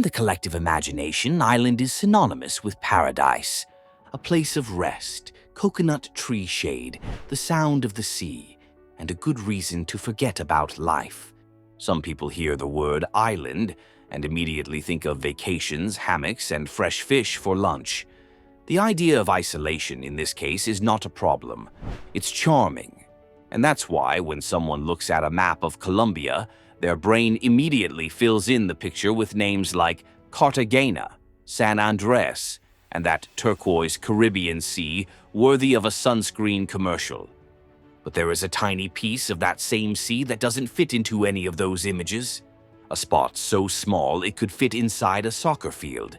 In the collective imagination, island is synonymous with paradise, a place of rest, coconut tree shade, the sound of the sea, and a good reason to forget about life. Some people hear the word island and immediately think of vacations, hammocks, and fresh fish for lunch. The idea of isolation in this case is not a problem. It's charming. And that's why when someone looks at a map of Colombia, their brain immediately fills in the picture with names like Cartagena, San Andres, and that turquoise Caribbean sea worthy of a sunscreen commercial. But there is a tiny piece of that same sea that doesn't fit into any of those images. A spot so small it could fit inside a soccer field.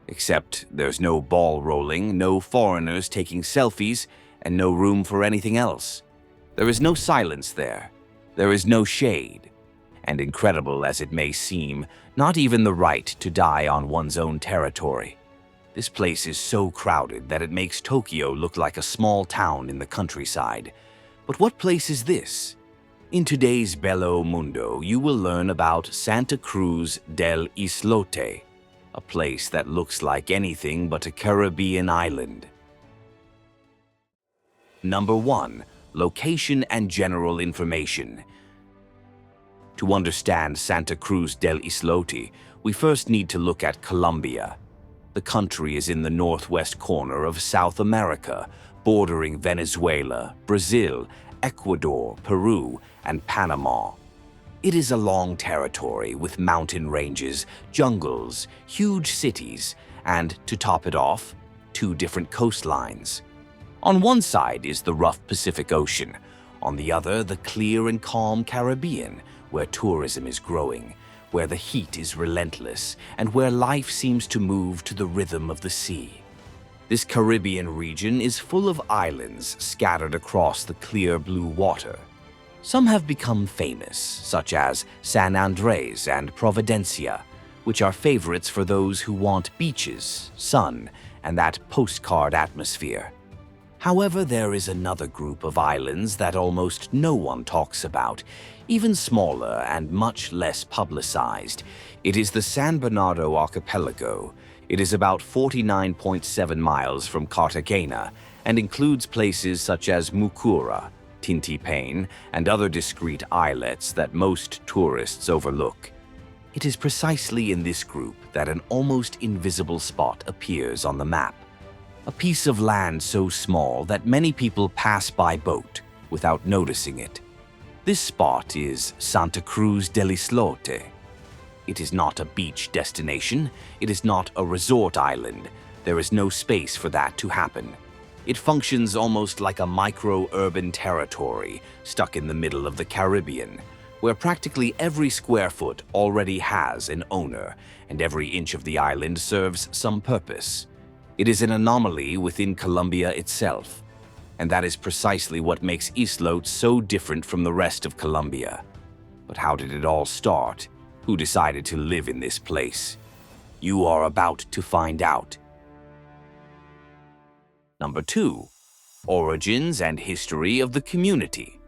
Except there's no ball rolling, no foreigners taking selfies, and no room for anything else. There is no silence there. There is no shade. And incredible as it may seem, not even the right to die on one's own territory. This place is so crowded that it makes Tokyo look like a small town in the countryside. But what place is this? In today's Bello Mundo, you will learn about Santa Cruz del Islote, a place that looks like anything but a Caribbean island. Number 1. Location and general information. To understand Santa Cruz del Islote, we first need to look at Colombia. The country is in the northwest corner of South America, bordering Venezuela, Brazil, Ecuador, Peru, and Panama. It is a long territory with mountain ranges, jungles, huge cities, and, to top it off, 2 different coastlines. On one side is the rough Pacific Ocean, on the other the clear and calm Caribbean, where tourism is growing, where the heat is relentless, and where life seems to move to the rhythm of the sea. This Caribbean region is full of islands scattered across the clear blue water. Some have become famous, such as San Andres and Providencia, which are favorites for those who want beaches, sun, and that postcard atmosphere. However, there is another group of islands that almost no one talks about, even smaller and much less publicized. It is the San Bernardo Archipelago. It is about 49.7 miles from Cartagena and includes places such as Mucura, Tintipain, and other discreet islets that most tourists overlook. It is precisely in this group that an almost invisible spot appears on the map. A piece of land so small that many people pass by boat without noticing it. This spot is Santa Cruz del Islote. It is not a beach destination. It is not a resort island. There is no space for that to happen. It functions almost like a micro-urban territory stuck in the middle of the Caribbean, where practically every square foot already has an owner, and every inch of the island serves some purpose. It is an anomaly within Colombia itself, and that is precisely what makes Islote so different from the rest of Colombia. But how did it all start? Who decided to live in this place? You are about to find out. Number 2. Origins and history of the community.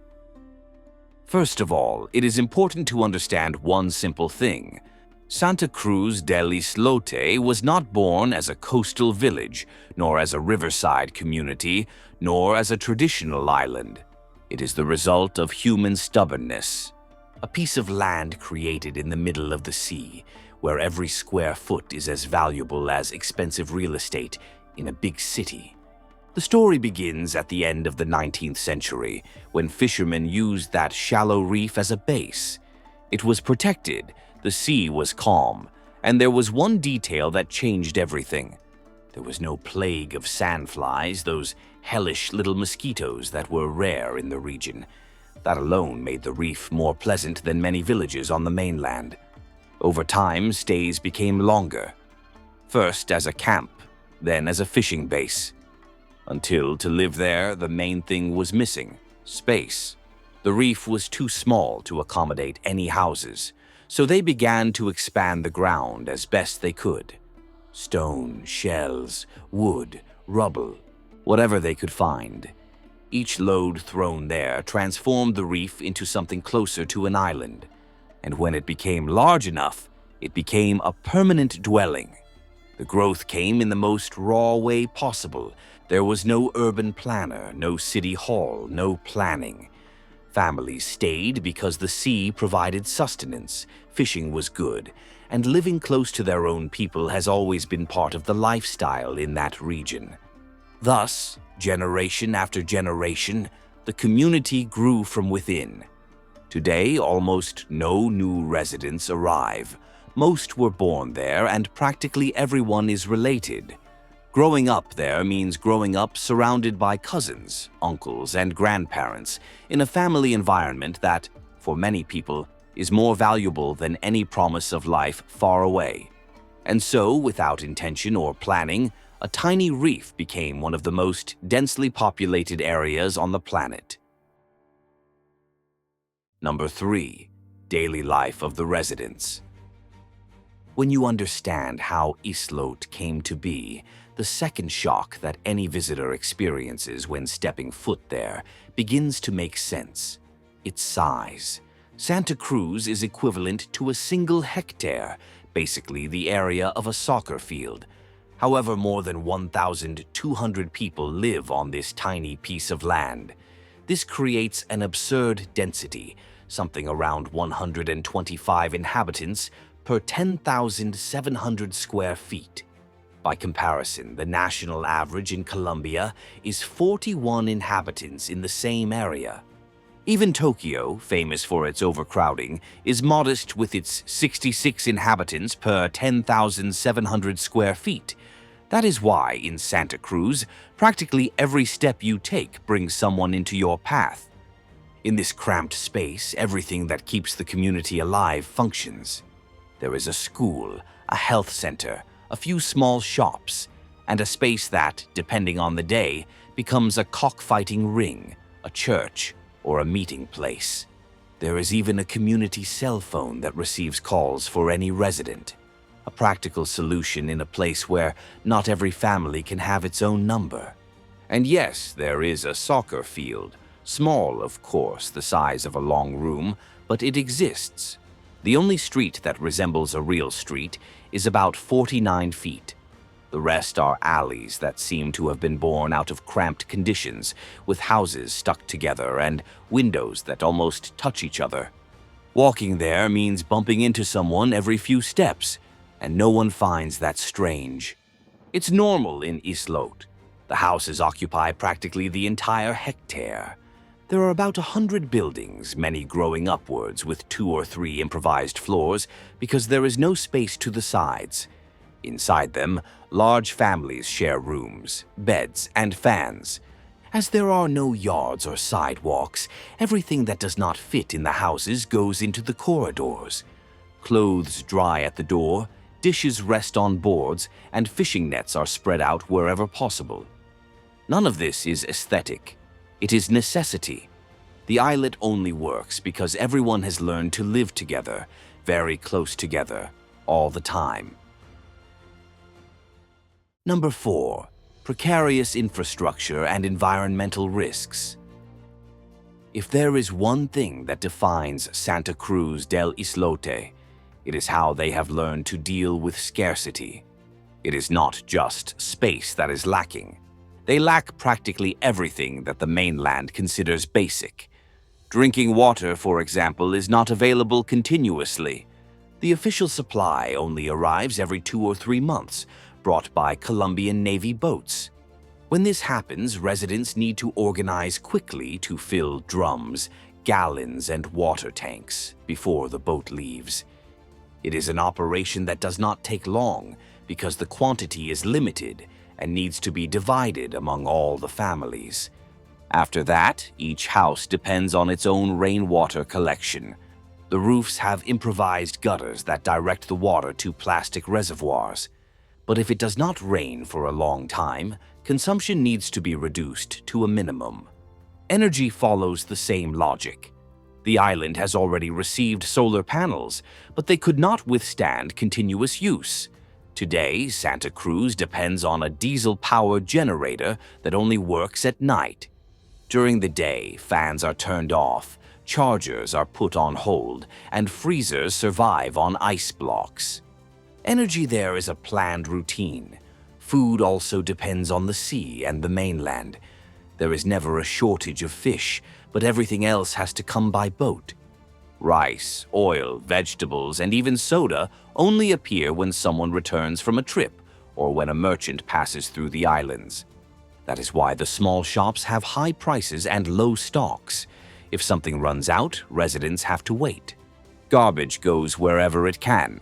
First of all, it is important to understand one simple thing. Santa Cruz del Islote was not born as a coastal village, nor as a riverside community, nor as a traditional island. It is the result of human stubbornness. A piece of land created in the middle of the sea, where every square foot is as valuable as expensive real estate in a big city. The story begins at the end of the 19th century, when fishermen used that shallow reef as a base. It was protected, the sea was calm, and there was one detail that changed everything. There was no plague of sandflies, those hellish little mosquitoes that were rare in the region. That alone made the reef more pleasant than many villages on the mainland. Over time, stays became longer. First as a camp, then as a fishing base. Until to live there, the main thing was missing: space. The reef was too small to accommodate any houses, so they began to expand the ground as best they could. Stone, shells, wood, rubble, whatever they could find. Each load thrown there transformed the reef into something closer to an island, and when it became large enough, It became a permanent dwelling. The growth came in the most raw way possible. There was no urban planner, no city hall, no planning. Families stayed because the sea provided sustenance, fishing was good, and living close to their own people has always been part of the lifestyle in that region. Thus, generation after generation, the community grew from within. Today, almost no new residents arrive. Most were born there, and practically everyone is related. Growing up there means growing up surrounded by cousins, uncles, and grandparents in a family environment that, for many people, is more valuable than any promise of life far away. And so, without intention or planning, a tiny reef became one of the most densely populated areas on the planet. Number 3. Daily life of the residents. When you understand how Islote came to be, the second shock that any visitor experiences when stepping foot there begins to make sense. Its size. Santa Cruz is equivalent to a single hectare, basically the area of a soccer field. However, more than 1,200 people live on this tiny piece of land. This creates an absurd density, something around 125 inhabitants per 10,700 square feet. By comparison, the national average in Colombia is 41 inhabitants in the same area. Even Tokyo, famous for its overcrowding, is modest with its 66 inhabitants per 10,700 square feet. That is why, in Santa Cruz, practically every step you take brings someone into your path. In this cramped space, everything that keeps the community alive functions. There is a school, a health center, a few small shops, and a space that, depending on the day, becomes a cockfighting ring, a church, or a meeting place. There is even a community cell phone that receives calls for any resident. A practical solution in a place where not every family can have its own number. And yes, there is a soccer field. Small, of course, the size of a long room, but it exists. The only street that resembles a real street is about 49 feet. The rest are alleys that seem to have been born out of cramped conditions, with houses stuck together and windows that almost touch each other. Walking there means bumping into someone every few steps, and no one finds that strange. It's normal in Islote. The houses occupy practically the entire hectare. There are about 100 buildings, many growing upwards with 2 or 3 improvised floors because there is no space to the sides. Inside them, large families share rooms, beds, and fans. As there are no yards or sidewalks, everything that does not fit in the houses goes into the corridors. Clothes dry at the door, dishes rest on boards, and fishing nets are spread out wherever possible. None of this is aesthetic. It is necessity. The islet only works because everyone has learned to live together, very close together, all the time. Number 4. Precarious infrastructure and environmental risks. If there is one thing that defines Santa Cruz del Islote, it is how they have learned to deal with scarcity. It is not just space that is lacking. They lack practically everything that the mainland considers basic. Drinking water, for example, is not available continuously. The official supply only arrives every 2 or 3 months, brought by Colombian Navy boats. When this happens, residents need to organize quickly to fill drums, gallons, and water tanks before the boat leaves. It is an operation that does not take long because the quantity is limited and needs to be divided among all the families. After that, each house depends on its own rainwater collection. The roofs have improvised gutters that direct the water to plastic reservoirs. But if it does not rain for a long time, consumption needs to be reduced to a minimum. Energy follows the same logic. The island has already received solar panels, but they could not withstand continuous use. Today, Santa Cruz depends on a diesel-powered generator that only works at night. During the day, fans are turned off, chargers are put on hold, and freezers survive on ice blocks. Energy there is a planned routine. Food also depends on the sea and the mainland. There is never a shortage of fish, but everything else has to come by boat. Rice, oil, vegetables, and even soda only appear when someone returns from a trip or when a merchant passes through the islands. That is why the small shops have high prices and low stocks. If something runs out, residents have to wait. Garbage goes wherever it can.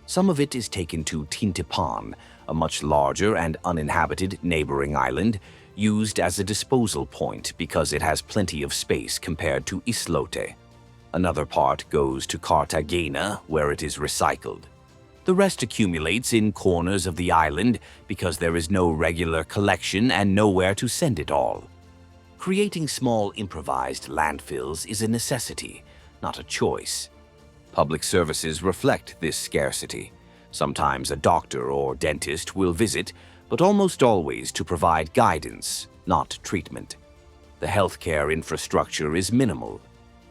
Some of it is taken to Tintipan, a much larger and uninhabited neighboring island, used as a disposal point because it has plenty of space compared to Islote. Another part goes to Cartagena, where it is recycled. The rest accumulates in corners of the island because there is no regular collection and nowhere to send it all. Creating small improvised landfills is a necessity, not a choice. Public services reflect this scarcity. Sometimes a doctor or dentist will visit, but almost always to provide guidance, not treatment. The healthcare infrastructure is minimal.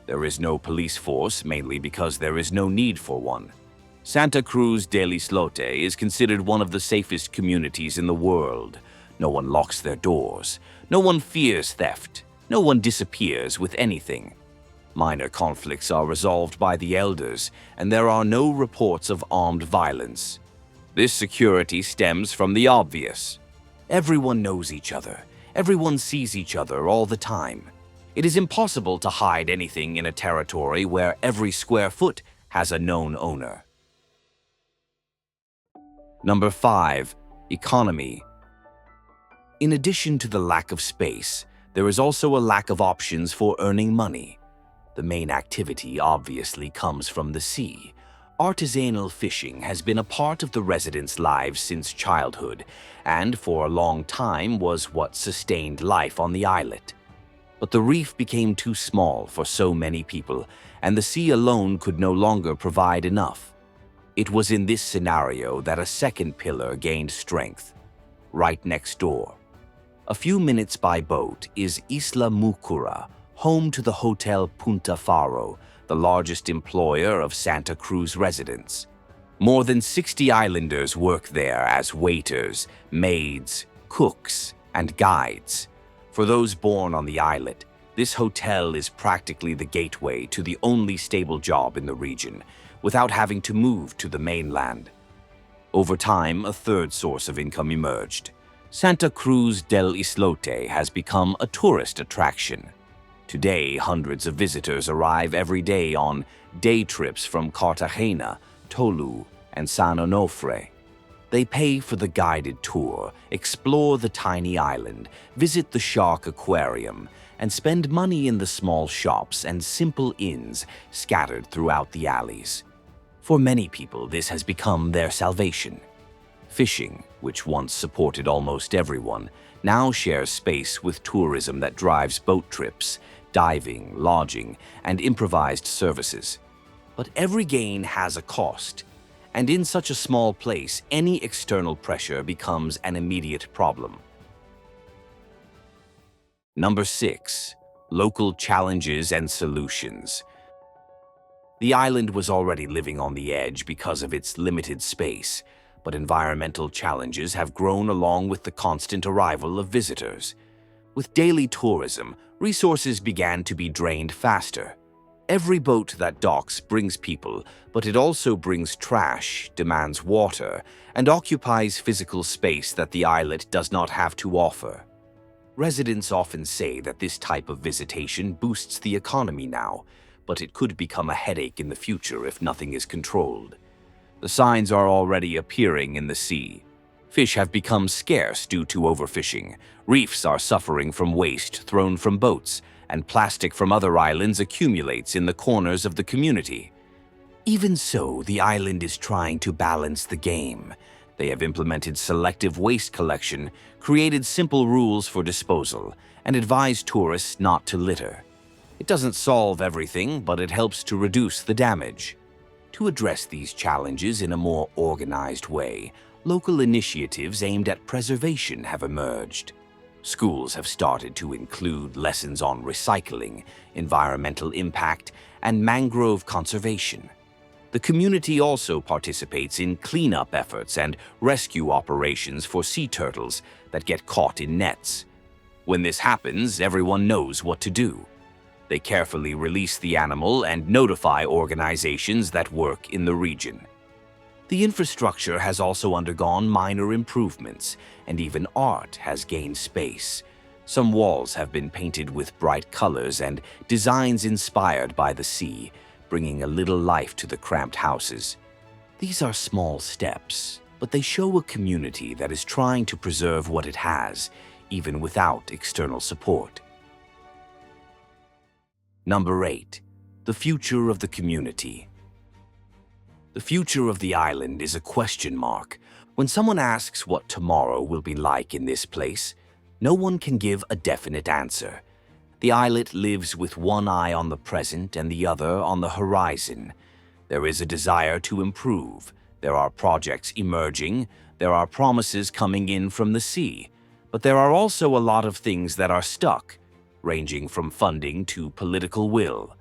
There is no police force, mainly because there is no need for one. Santa Cruz del Islote is considered one of the safest communities in the world. No one locks their doors. No one fears theft. No one disappears with anything. Minor conflicts are resolved by the elders, and there are no reports of armed violence. This security stems from the obvious. Everyone knows each other. Everyone sees each other all the time. It is impossible to hide anything in a territory where every square foot has a known owner. Number 5. Economy. In addition to the lack of space, there is also a lack of options for earning money. The main activity obviously comes from the sea. Artisanal fishing has been a part of the residents' lives since childhood, and for a long time was what sustained life on the islet. But the reef became too small for so many people, and the sea alone could no longer provide enough. It was in this scenario that a second pillar gained strength, right next door. A few minutes by boat is Isla Mucura, home to the Hotel Punta Faro, the largest employer of Santa Cruz residents. More than 60 islanders work there as waiters, maids, cooks, and guides. For those born on the islet, this hotel is practically the gateway to the only stable job in the region, without having to move to the mainland. Over time, a third source of income emerged. Santa Cruz del Islote has become a tourist attraction. Today, hundreds of visitors arrive every day on day trips from Cartagena, Tolu, and San Onofre. They pay for the guided tour, explore the tiny island, visit the shark aquarium, and spend money in the small shops and simple inns scattered throughout the alleys. For many people, this has become their salvation. Fishing, which once supported almost everyone, now shares space with tourism that drives boat trips, diving, lodging, and improvised services. But every gain has a cost, and in such a small place, any external pressure becomes an immediate problem. Number 6. Local challenges and solutions. The island was already living on the edge because of its limited space, but environmental challenges have grown along with the constant arrival of visitors. With daily tourism, resources began to be drained faster. Every boat that docks brings people, but it also brings trash, demands water, and occupies physical space that the islet does not have to offer. Residents often say that this type of visitation boosts the economy now, but it could become a headache in the future if nothing is controlled. The signs are already appearing in the sea. Fish have become scarce due to overfishing. Reefs are suffering from waste thrown from boats, and plastic from other islands accumulates in the corners of the community. Even so, the island is trying to balance the game. They have implemented selective waste collection, created simple rules for disposal, and advised tourists not to litter. It doesn't solve everything, but it helps to reduce the damage. To address these challenges in a more organized way, local initiatives aimed at preservation have emerged. Schools have started to include lessons on recycling, environmental impact, and mangrove conservation. The community also participates in cleanup efforts and rescue operations for sea turtles that get caught in nets. When this happens, everyone knows what to do. They carefully release the animal and notify organizations that work in the region. The infrastructure has also undergone minor improvements, and even art has gained space. Some walls have been painted with bright colors and designs inspired by the sea, bringing a little life to the cramped houses. These are small steps, but they show a community that is trying to preserve what it has, even without external support. Number 8. The future of the community. The future of the island is a question mark. When someone asks what tomorrow will be like in this place, no one can give a definite answer. The islet lives with one eye on the present and the other on the horizon. There is a desire to improve. There are projects emerging. There are promises coming in from the sea. But there are also a lot of things that are stuck, ranging from funding to political will.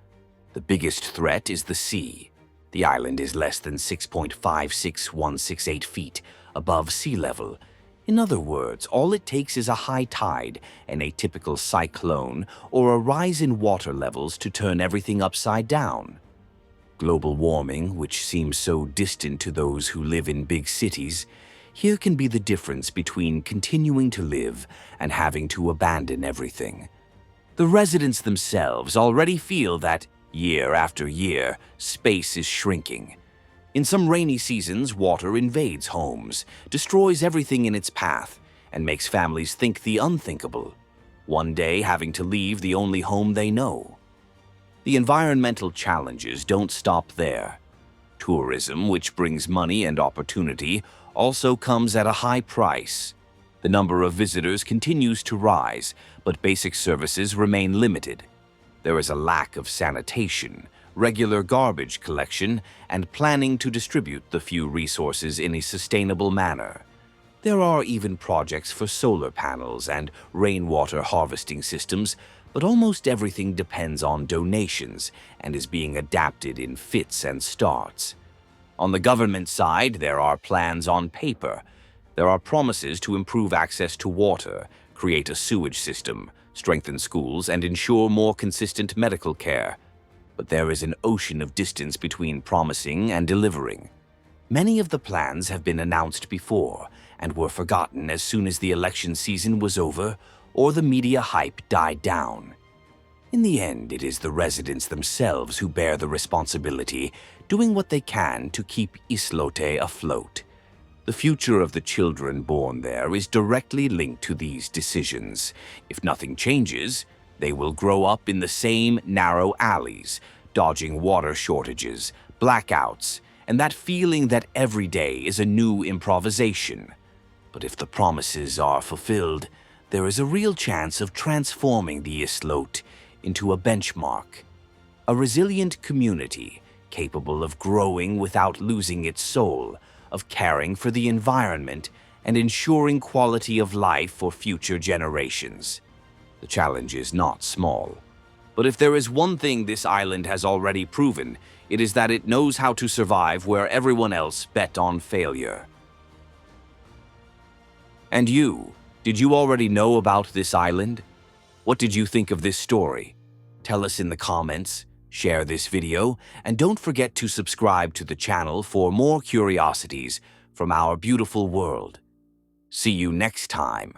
The biggest threat is the sea. The island is less than 6.56168 feet above sea level. In other words, all it takes is a high tide, an atypical cyclone, or a rise in water levels to turn everything upside down. Global warming, which seems so distant to those who live in big cities, here can be the difference between continuing to live and having to abandon everything. The residents themselves already feel that, year after year, space is shrinking. In some rainy seasons, water invades homes, destroys everything in its path, and makes families think the unthinkable, one day having to leave the only home they know. The environmental challenges don't stop there. Tourism, which brings money and opportunity, also comes at a high price. The number of visitors continues to rise, but basic services remain limited. There is a lack of sanitation, regular garbage collection, and planning to distribute the few resources in a sustainable manner. There are even projects for solar panels and rainwater harvesting systems, but almost everything depends on donations and is being adapted in fits and starts. On the government side, there are plans on paper. There are promises to improve access to water, create a sewage system, strengthen schools, and ensure more consistent medical care. But there is an ocean of distance between promising and delivering. Many of the plans have been announced before and were forgotten as soon as the election season was over or the media hype died down. In the end, it is the residents themselves who bear the responsibility, doing what they can to keep Islote afloat. The future of the children born there is directly linked to these decisions. If nothing changes, they will grow up in the same narrow alleys, dodging water shortages, blackouts, and that feeling that every day is a new improvisation. But if the promises are fulfilled, there is a real chance of transforming the Islote into a benchmark, a resilient community capable of growing without losing its soul, of caring for the environment, and ensuring quality of life for future generations. The challenge is not small. But if there is one thing this island has already proven, it is that it knows how to survive where everyone else bet on failure. And you, did you already know about this island? What did you think of this story? Tell us in the comments, share this video, and don't forget to subscribe to the channel for more curiosities from our beautiful world. See you next time.